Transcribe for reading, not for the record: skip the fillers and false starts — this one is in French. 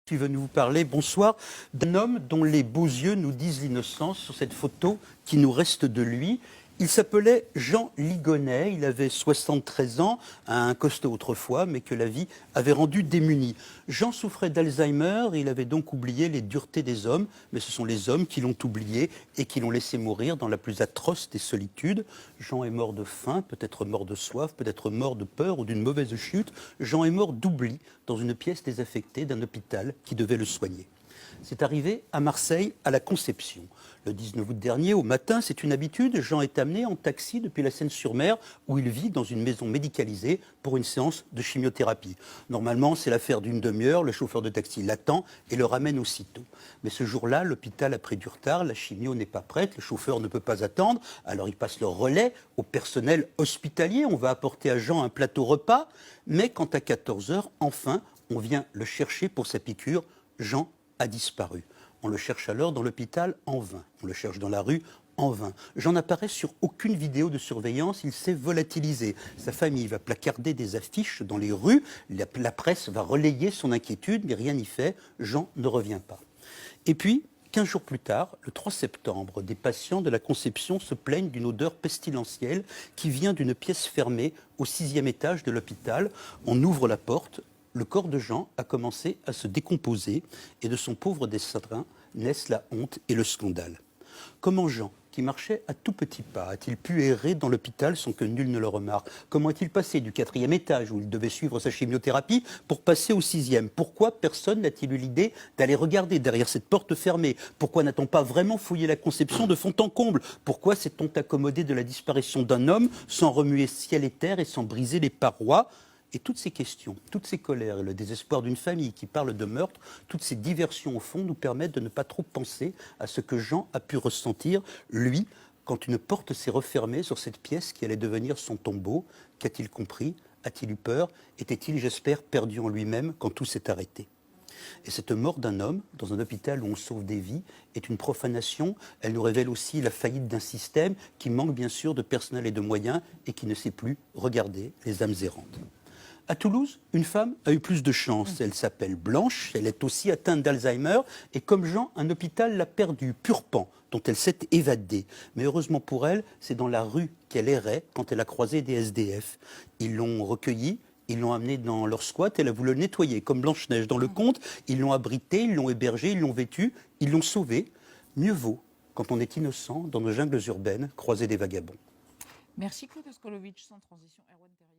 Qui veut nous parler, bonsoir, d'un homme dont les beaux yeux nous disent l'innocence sur cette photo qui nous reste de lui. Il s'appelait Jean Ligonnet, il avait 73 ans, un costaud autrefois, mais que la vie avait rendu démuni. Jean souffrait d'Alzheimer, il avait donc oublié les duretés des hommes, mais ce sont les hommes qui l'ont oublié et qui l'ont laissé mourir dans la plus atroce des solitudes. Jean est mort de faim, peut-être mort de soif, peut-être mort de peur ou d'une mauvaise chute. Jean est mort d'oubli dans une pièce désaffectée d'un hôpital qui devait le soigner. C'est arrivé à Marseille, à la Conception. Le 19 août dernier, au matin, c'est une habitude, Jean est amené en taxi depuis la Seine-sur-Mer, où il vit dans une maison médicalisée pour une séance de chimiothérapie. Normalement, c'est l'affaire d'une demi-heure, le chauffeur de taxi l'attend et le ramène aussitôt. Mais ce jour-là, l'hôpital a pris du retard, la chimio n'est pas prête, le chauffeur ne peut pas attendre, alors il passe le relais au personnel hospitalier, on va apporter à Jean un plateau repas, mais quand à 14 h, enfin, on vient le chercher pour sa piqûre, Jean a disparu. On le cherche alors dans l'hôpital en vain. On le cherche dans la rue en vain. Jean n'apparaît sur aucune vidéo de surveillance, il s'est volatilisé. Sa famille va placarder des affiches dans les rues, la presse va relayer son inquiétude, mais rien n'y fait, Jean ne revient pas. Et puis, 15 jours plus tard, le 3 septembre, des patients de la Conception se plaignent d'une odeur pestilentielle qui vient d'une pièce fermée au 6e étage de l'hôpital. On ouvre la porte. Le corps de Jean a commencé à se décomposer et de son pauvre destin naissent la honte et le scandale. Comment Jean, qui marchait à tout petits pas, a-t-il pu errer dans l'hôpital sans que nul ne le remarque? Comment est-il passé du 4e étage où il devait suivre sa chimiothérapie pour passer au 6e? Pourquoi personne n'a-t-il eu l'idée d'aller regarder derrière cette porte fermée? Pourquoi n'a-t-on pas vraiment fouillé la Conception de fond en comble? Pourquoi s'est-on accommodé de la disparition d'un homme sans remuer ciel et terre et sans briser les parois? Et toutes ces questions, toutes ces colères et le désespoir d'une famille qui parle de meurtre, toutes ces diversions au fond nous permettent de ne pas trop penser à ce que Jean a pu ressentir, lui, quand une porte s'est refermée sur cette pièce qui allait devenir son tombeau. Qu'a-t-il compris? A-t-il eu peur? Était-il, j'espère, perdu en lui-même quand tout s'est arrêté? Et cette mort d'un homme, dans un hôpital où on sauve des vies, est une profanation. Elle nous révèle aussi la faillite d'un système qui manque bien sûr de personnel et de moyens et qui ne sait plus regarder les âmes errantes. À Toulouse, une femme a eu plus de chance. Elle s'appelle Blanche, elle est aussi atteinte d'Alzheimer et comme Jean, un hôpital l'a perdue, Purpan, dont elle s'est évadée. Mais heureusement pour elle, c'est dans la rue qu'elle errait quand elle a croisé des SDF. Ils l'ont recueillie, ils l'ont amenée dans leur squat, elle a voulu le nettoyer, comme Blanche-Neige dans le conte. Ils l'ont abritée, ils l'ont hébergée, ils l'ont vêtue, ils l'ont sauvée. Mieux vaut, quand on est innocent, dans nos jungles urbaines, croiser des vagabonds. Merci Claude Askolovitch, sans transition. Erwan Terry.